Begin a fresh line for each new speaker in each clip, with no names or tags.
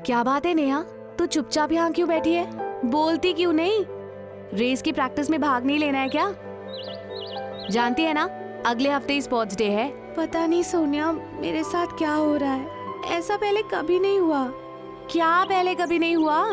क्या बात है नेहा, तू चुपचाप यहाँ क्यों बैठी है? बोलती क्यों नहीं? रेस की प्रैक्टिस में भाग नहीं लेना है क्या? जानती है ना, अगले हफ्ते स्पोर्ट्स डे है। पता नहीं सोनिया, मेरे साथ क्या हो रहा है। ऐसा पहले कभी नहीं हुआ। क्या पहले कभी नहीं हुआ?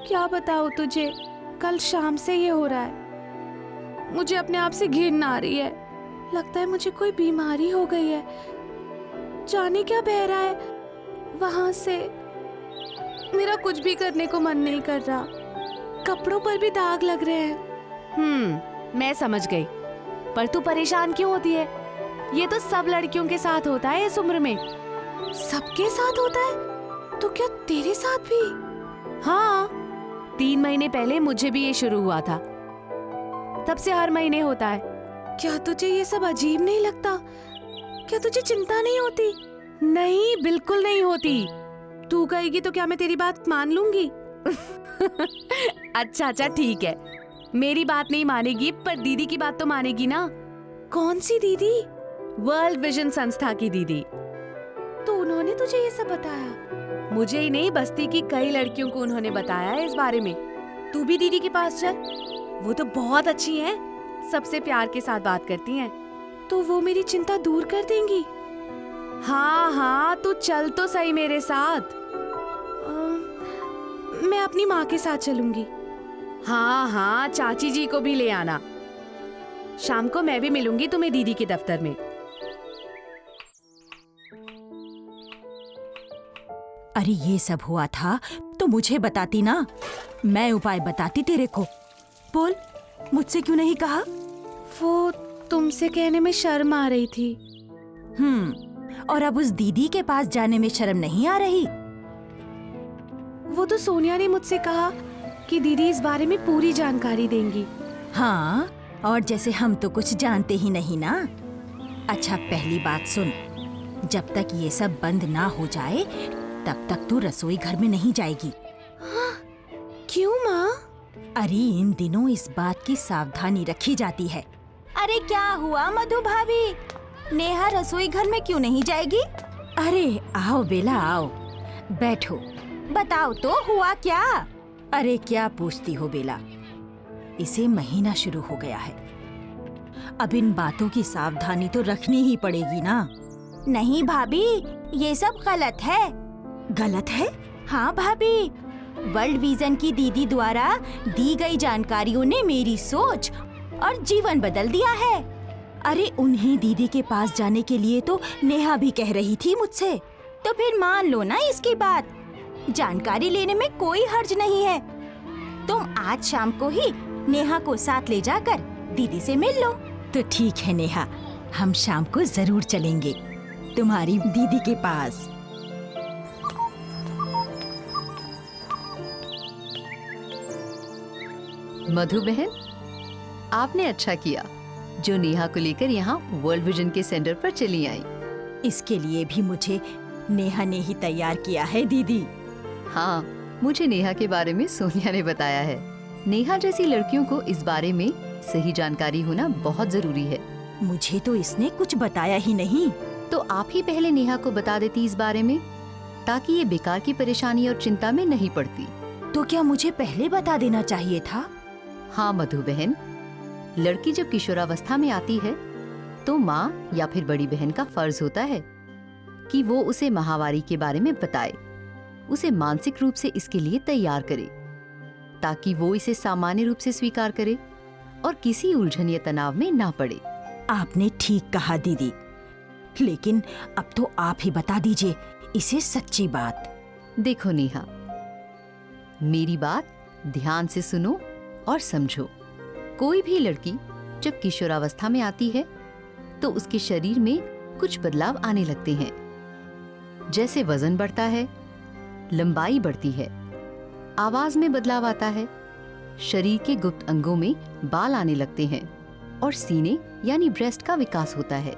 क्या बताऊँ तुझे, कल शाम से ये हो रहा है। मुझे अपने आप से घिन आ रही है। लगता है मुझे कोई बीमारी हो गई है। जाने क्या बह रहा है वहां से। मेरा कुछ भी करने को मन नहीं कर रहा। कपड़ों पर भी दाग लग रहे हैं। मैं समझ गई, पर तू परेशान क्यों होती है? ये तो सब लड़कियों के साथ होता है इस उम्र में। सबके साथ होता है? तो क्या तेरे साथ भी? हाँ, 3 महीने पहले मुझे भी ये शुरू हुआ था। तब से हर महीने होता है। क्या तुझे ये सब अजीब नहीं लगता? क्या तुझे चिंता नहीं होती? नहीं, बिल्कुल नहीं होती। तू कहेगी तो क्या मैं तेरी बात मान लूंगी? अच्छा ठीक है, मेरी बात नहीं मानेगी, पर दीदी की बात तो मानेगी ना। कौन सी दीदी? वर्ल्ड विजन संस्था की दीदी। तो उन्होंने तुझे ये सब बताया? मुझे ही नहीं, बस्ती की कई लड़कियों को उन्होंने बताया है इस बारे में। तू भी दीदी के पास चल, वो तो बहुत अच्छी हैं, सबसे प्यार के साथ बात करती हैं। तो वो मेरी चिंता दूर कर देंगी? हाँ, तू चल तो सही मेरे साथ। मैं अपनी माँ के साथ चलूंगी। हाँ, चाची जी को भी ले आना। शाम को मैं भी मिलूंगी तुम्हें दीदी के दफ्तर में।
अरे ये सब हुआ था तो मुझे बताती ना, मैं उपाय बताती तेरे को। बोल, मुझसे क्यों नहीं कहा?
वो तुमसे कहने में शर्म आ रही थी।
और अब उस दीदी के पास जाने में शर्म नहीं आ रही?
वो तो सोनिया ने मुझसे कहा कि दीदी इस बारे में पूरी जानकारी देंगी।
हाँ, और जैसे हम तो कुछ जानते ही नहीं ना। अच्छा, पहली बात सुन, जब तक ये सब बंद ना हो जाए तब तक तू रसोई घर में नहीं जाएगी।
हाँ, क्यों माँ?
अरे इन दिनों इस बात की सावधानी रखी जाती है। अरे क्या हुआ मधु भाभी, नेहा रसोई घर में क्यों नहीं जाएगी? अरे आओ बेला, आओ बैठो, बताओ तो हुआ क्या? अरे क्या पूछती हो बेला, इसे महीना शुरू हो गया है। अब इन बातों की सावधानी तो रखनी ही पड़ेगी ना। नहीं भाभी, ये सब गलत है। गलत है? हाँ भाभी, वर्ल्ड विजन की दीदी द्वारा दी गई जानकारियों ने मेरी सोच और जीवन बदल दिया है। अरे उन्हीं दीदी के पास जाने के लिए तो नेहा भी कह रही थी मुझसे। तो फिर मान लो ना इसकी बात, जानकारी लेने में कोई हर्ज नहीं है। तुम आज शाम को ही नेहा को साथ ले जाकर दीदी से मिल लो। तो ठीक है नेहा, हम शाम को जरूर चलेंगे तुम्हारी दीदी के पास।
मधु बहन, आपने अच्छा किया जो नेहा को लेकर यहाँ वर्ल्ड विजन के सेंटर पर चली आई।
इसके लिए भी मुझे नेहा ने ही तैयार किया है दीदी।
हाँ, मुझे नेहा के बारे में सोनिया ने बताया है। नेहा जैसी लड़कियों को इस बारे में सही जानकारी होना बहुत जरूरी है।
मुझे तो इसने कुछ बताया ही नहीं।
तो आप ही पहले नेहा को बता देती इस बारे में, ताकि ये बेकार की परेशानी और चिंता में नहीं पड़ती।
तो क्या मुझे पहले बता देना चाहिए था?
हाँ मधु बहन, लड़की जब किशोरावस्था में आती है तो माँ या फिर बड़ी बहन का फर्ज होता है कि वो उसे माहवारी के बारे में बताए, उसे मानसिक रूप से इसके लिए तैयार करे, ताकि वो इसे सामान्य रूप से स्वीकार करे और किसी उलझन या तनाव में ना पड़े।
आपने ठीक कहा दीदी, लेकिन अब तो आप ही बता दीजिए इसे सच्ची बात।
देखो नेहा, मेरी बात ध्यान से सुनो और समझो। कोई भी लड़की जब किशोरावस्था में आती है तो उसके शरीर में कुछ बदलाव आने लगते हैं। जैसे वजन बढ़ता है, लंबाई बढ़ती है, आवाज में बदलाव आता है, शरीर के गुप्त अंगों में बाल आने लगते हैं और सीने यानी ब्रेस्ट का विकास होता है।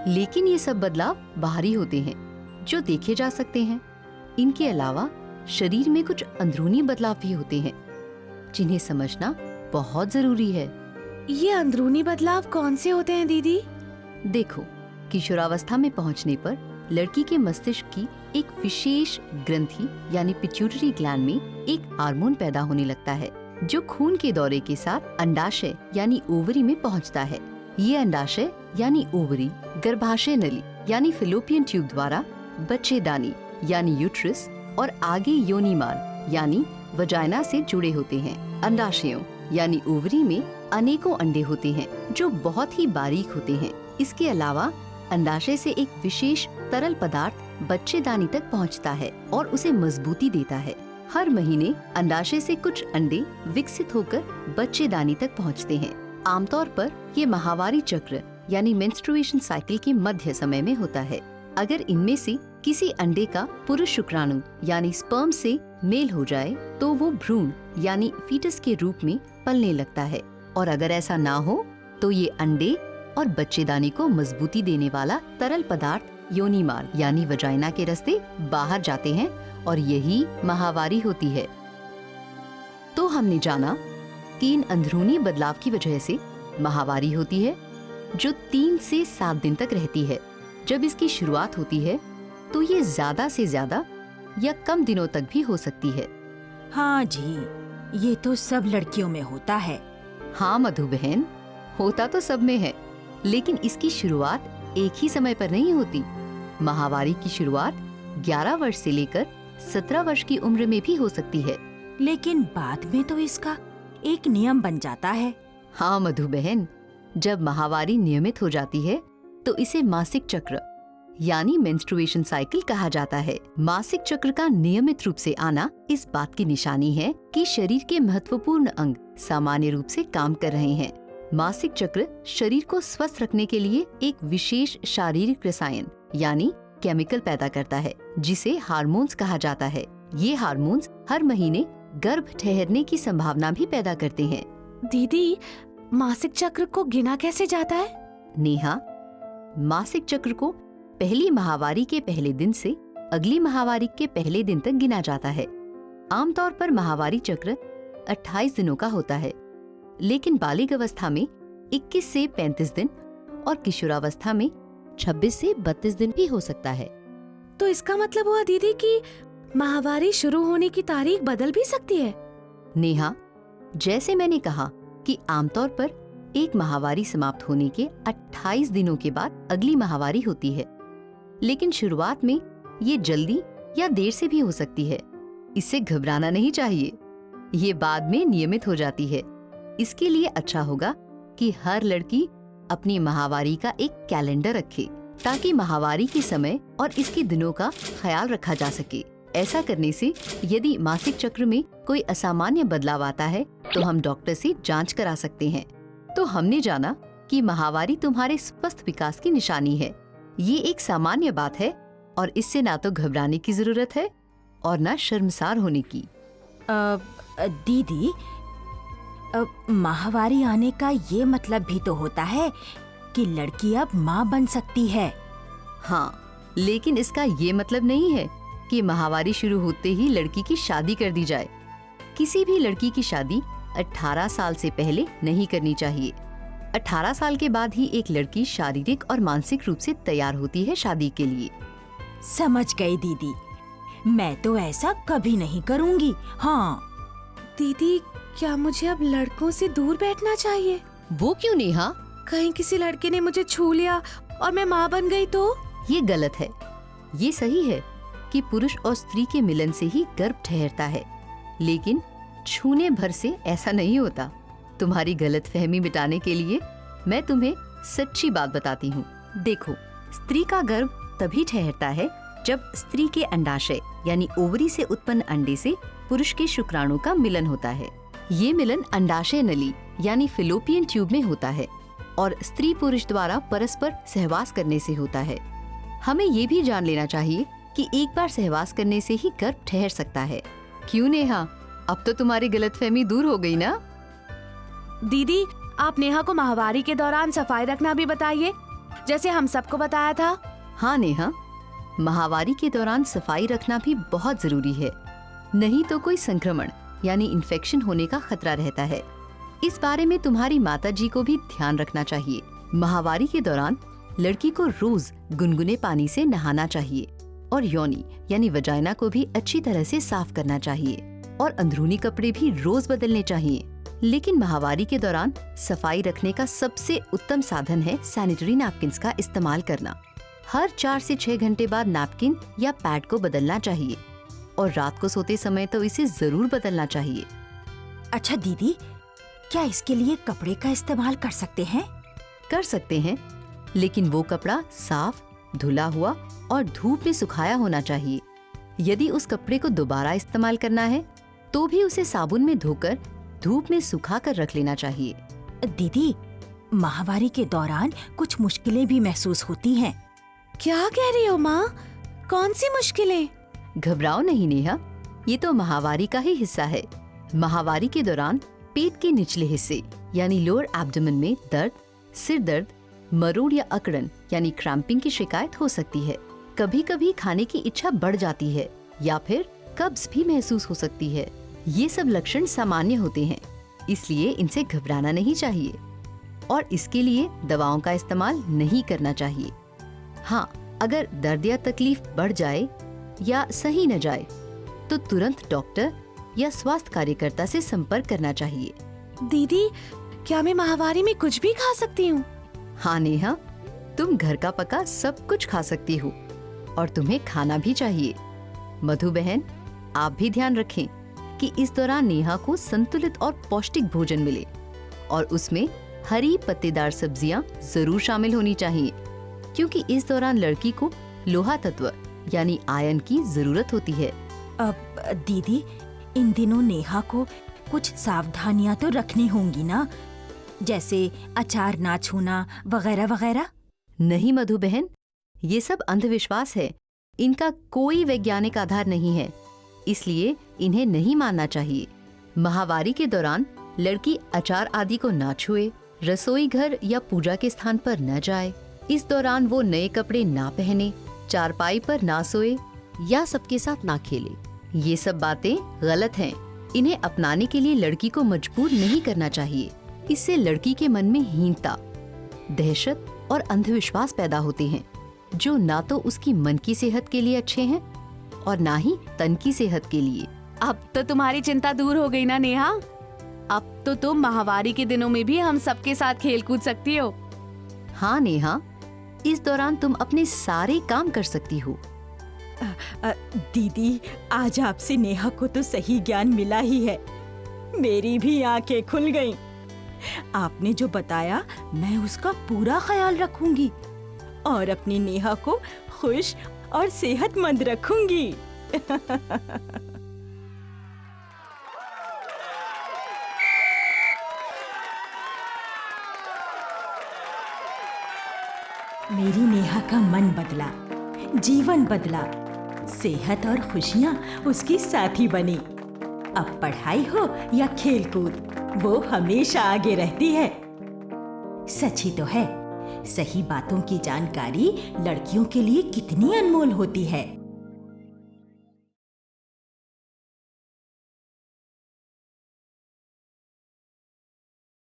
लेकिन ये सब बदलाव बाहरी होते हैं जो देखे जा सकते हैं। इनके अलावा शरीर में कुछ अंदरूनी बदलाव भी होते हैं जिन्हें समझना बहुत जरूरी है।
ये अंदरूनी बदलाव कौन से होते हैं दीदी?
देखो, किशोरावस्था में पहुंचने पर लड़की के मस्तिष्क की एक विशेष ग्रंथि यानी पिट्यूटरी ग्लैंड में एक हार्मोन पैदा होने लगता है, जो खून के दौरे के साथ अंडाशय यानी ओवरी में पहुंचता है। ये अंडाशय यानी ओवरी गर्भाशय नली यानी फिलोपियन ट्यूब द्वारा बच्चेदानी यानी यूट्रस और आगे योनि मार्ग यानी वजाइना से जुड़े होते हैं। अंडाशयों यानी ओवरी में अनेकों अंडे होते हैं जो बहुत ही बारीक होते हैं। इसके अलावा अंडाशय से एक विशेष तरल पदार्थ बच्चेदानी तक पहुंचता है और उसे मजबूती देता है। हर महीने अंडाशय से कुछ अंडे विकसित होकर बच्चेदानी तक पहुंचते हैं। आमतौर पर ये माहवारी चक्र यानी मेंस्ट्रुएशन साइकिल के मध्य समय में होता है। अगर इनमें से किसी अंडे का पुरुष शुक्राणु यानी स्पर्म से मेल हो जाए तो वो भ्रूण यानी फीटस के रूप में पलने लगता है, और अगर ऐसा ना हो तो ये अंडे और बच्चेदानी को मजबूती देने वाला तरल पदार्थ योनि मार्ग यानी वजाइना के रास्ते बाहर जाते हैं और यही माहवारी होती है। तो हमने जाना कि इन अंदरूनी बदलाव की वजह से माहवारी होती है, जो 3 से 7 दिन तक रहती है। जब इसकी शुरुआत होती है तो ये ज्यादा से ज्यादा या कम दिनों तक भी हो सकती है।
हाँ जी, ये तो सब लड़कियों में होता है।
हाँ मधु बहन, होता तो सब में है, लेकिन इसकी शुरुआत एक ही समय पर नहीं होती। माहवारी की शुरुआत 11 वर्ष से लेकर 17 वर्ष की उम्र में भी हो सकती है।
लेकिन बाद में तो इसका एक नियम बन जाता है।
हाँ मधु बहन, जब माहवारी नियमित हो जाती है तो इसे मासिक चक्र यानी मेंस्ट्रुएशन साइकिल कहा जाता है। मासिक चक्र का नियमित रूप से आना इस बात की निशानी है कि शरीर के महत्वपूर्ण अंग सामान्य रूप से काम कर रहे हैं। मासिक चक्र शरीर को स्वस्थ रखने के लिए एक विशेष शारीरिक रसायन यानी केमिकल पैदा करता है, जिसे हार्मोन्स कहा जाता है। ये हार्मोन्स हर महीने गर्भ ठहरने की संभावना भी पैदा करते हैं।
दीदी, मासिक चक्र को गिना कैसे जाता है?
नेहा, मासिक चक्र को पहली माहवारी के पहले दिन से अगली माहवारी के पहले दिन तक गिना जाता है। आमतौर पर माहवारी चक्र 28 दिनों का होता है, लेकिन बालिग अवस्था में 21 से 35 दिन और किशोरावस्था में 26 से 32 दिन भी हो सकता है।
तो इसका मतलब हुआ दीदी कि माहवारी शुरू होने की तारीख बदल भी सकती है।
नेहा, जैसे मैंने कहा कि आमतौर पर एक माहवारी समाप्त होने के 28 दिनों के बाद अगली माहवारी होती है, लेकिन शुरुआत में ये जल्दी या देर से भी हो सकती है। इससे घबराना नहीं चाहिए, ये बाद में नियमित हो जाती है। इसके लिए अच्छा होगा कि हर लड़की अपनी माहवारी का एक कैलेंडर रखे, ताकि माहवारी के समय और इसके दिनों का ख्याल रखा जा सके। ऐसा करने से यदि मासिक चक्र में कोई असामान्य बदलाव आता है तो हम डॉक्टर से जांच करा सकते हैं। तो हमने जाना कि माहवारी तुम्हारे स्वस्थ विकास की निशानी है। ये एक सामान्य बात है और इससे ना तो घबराने की जरूरत है और ना शर्मसार होने की।
दीदी, माहवारी आने का ये मतलब भी तो होता है कि लड़की अब माँ बन सकती है।
हाँ, लेकिन इसका ये मतलब नहीं है कि माहवारी शुरू होते ही लड़की की शादी कर दी जाए। किसी भी लड़की की शादी 18 साल से पहले नहीं करनी चाहिए। 18 साल के बाद ही एक लड़की शारीरिक और मानसिक रूप से तैयार होती है शादी के लिए।
समझ गई दीदी, मैं तो ऐसा कभी नहीं करूँगी। हाँ
दीदी, क्या मुझे अब लड़कों से दूर बैठना चाहिए?
वो क्यों नेहा?
कहीं किसी लड़के ने मुझे छू लिया और मैं माँ बन गई तो?
ये गलत है। ये सही है कि पुरुष और स्त्री के मिलन से ही गर्भ ठहरता है, लेकिन छूने भर से ऐसा नहीं होता। तुम्हारी गलतफहमी मिटाने के लिए मैं तुम्हें सच्ची बात बताती हूँ। देखो, स्त्री का गर्भ तभी ठहरता है जब स्त्री के अंडाशय यानी ओवरी से उत्पन्न अंडे से पुरुष के शुक्राणु का मिलन होता है। ये मिलन अंडाशय नली यानी फिलोपियन ट्यूब में होता है और स्त्री पुरुष द्वारा परस्पर सहवास करने से होता है। हमें ये भी जान लेना चाहिए कि एक बार सहवास करने से ही गर्भ ठहर सकता है। क्यों नेहा, अब तो तुम्हारी गलतफहमी दूर हो गई ना?
दीदी, आप नेहा को माहवारी के दौरान सफाई रखना भी बताइए, जैसे हम सबको बताया था।
हाँ नेहा, माहवारी के दौरान सफाई रखना भी बहुत जरूरी है, नहीं तो कोई संक्रमण यानी इन्फेक्शन होने का खतरा रहता है। इस बारे में तुम्हारी माताजी को भी ध्यान रखना चाहिए। माहवारी के दौरान लड़की को रोज गुनगुने पानी से नहाना चाहिए और योनि यानी वजाइना को भी अच्छी तरह से साफ करना चाहिए और अंदरूनी कपड़े भी रोज बदलने चाहिए। लेकिन माहवारी के दौरान सफाई रखने का सबसे उत्तम साधन है सैनिटरी नैपकिन्स का इस्तेमाल करना। हर 4 से 6 घंटे बाद नैपकिन या पैड को बदलना चाहिए और रात को सोते समय तो इसे जरूर बदलना चाहिए।
अच्छा दीदी, क्या इसके लिए कपड़े का इस्तेमाल कर सकते हैं?
कर सकते हैं, लेकिन वो कपड़ा साफ, धुला हुआ और धूप में सुखाया होना चाहिए। यदि उस कपड़े को दोबारा इस्तेमाल करना है तो भी उसे साबुन में धोकर धूप में सुखा कर रख लेना चाहिए।
दीदी, माहवारी के दौरान कुछ मुश्किलें भी महसूस होती हैं।
क्या कह रही हो माँ? कौन सी मुश्किलें?
घबराओ नहीं नेहा, ये तो माहवारी का ही हिस्सा है। माहवारी के दौरान पेट के निचले हिस्से यानी लोअर एब्डोमेन में दर्द, सिर दर्द, मरोड़ या अकड़न यानी क्रैम्पिंग की शिकायत हो सकती है। कभी कभी खाने की इच्छा बढ़ जाती है या फिर कब्ज भी महसूस हो सकती है। ये सब लक्षण सामान्य होते हैं, इसलिए इनसे घबराना नहीं चाहिए और इसके लिए दवाओं का इस्तेमाल नहीं करना चाहिए। हाँ, अगर दर्द या तकलीफ बढ़ जाए या सही न जाए तो तुरंत डॉक्टर या स्वास्थ्य कार्यकर्ता से संपर्क करना चाहिए।
दीदी, क्या मैं माहवारी में कुछ भी खा सकती हूँ?
हाँ नेहा, तुम घर का पका सब कुछ खा सकती हो और तुम्हें खाना भी चाहिए। मधु बहन, आप भी ध्यान रखें कि इस दौरान नेहा को संतुलित और पौष्टिक भोजन मिले और उसमें हरी पत्तेदार सब्जियां जरूर शामिल होनी चाहिए, क्योंकि इस दौरान लड़की को लोहा तत्व यानी आयरन की जरूरत होती है।
अब दीदी, इन दिनों नेहा को कुछ सावधानियां तो रखनी होंगी ना, जैसे अचार ना छूना वगैरह वगैरह?
नहीं मधु बहन, ये सब अंधविश्वास है। इनका कोई वैज्ञानिक आधार नहीं है, इसलिए इन्हें नहीं मानना चाहिए। माहवारी के दौरान लड़की अचार आदि को ना छुए, रसोई घर या पूजा के स्थान पर न जाए। इस दौरान वो नए कपड़े ना पहने, चारपाई पर ना सोए या सबके साथ ना खेले। ये सब बातें गलत हैं। इन्हें अपनाने के लिए लड़की को मजबूर नहीं करना चाहिए। इससे लड़की के मन में हीनता, दहशत और अंधविश्वास पैदा होते हैं, जो ना तो उसकी मन की सेहत के लिए अच्छे हैं और ना ही तन की सेहत के लिए।
अब तो तुम्हारी चिंता दूर हो गई ना नेहा? अब तो तुम माहवारी के दिनों में भी हम सबके साथ खेल कूद सकती हो।
हाँ नेहा, इस दौरान तुम अपने सारे काम कर सकती हो।
दीदी, आज आपसे नेहा को तो सही ज्ञान मिला ही है। मेरी भी आंखें खुल गईं। आपने जो बताया मैं उसका पूरा ख्याल रखूंगी और अपनी नेहा को खुश और सेहतमंद रखूंगी। मेरी नेहा का मन बदला, जीवन बदला, सेहत और खुशियां उसकी साथी बनी। अब पढ़ाई हो या खेलकूद, वो हमेशा आगे रहती है। सच ही तो है, सही बातों की जानकारी लड़कियों के लिए कितनी अनमोल होती है।